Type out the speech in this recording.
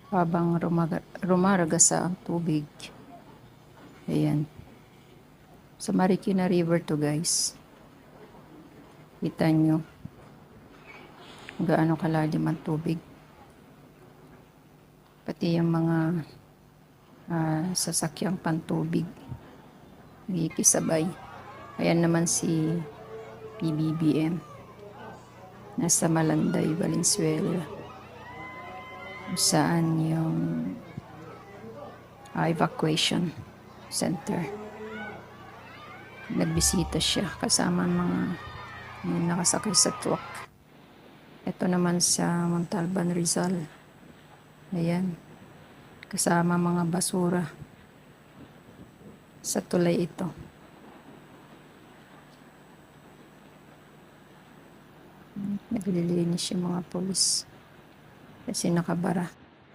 habang rumaragas ang tubig. Ayan. Sa Marikina River to, guys. Kita nyo gaano kalalim ang tubig. Pati yung mga sasakyang pantubig nagkikisabay. Ayan naman si PBBM. Nasa Malanday, Valenzuela. Saan yung evacuation center. Nagbisita siya kasama mga nakasakay sa truck. Ito naman sa Montalban, Rizal. Ayan. Kasama mga basura. Sa tulay ito. Naglilinis yung mga pulis. Kasi nakabara.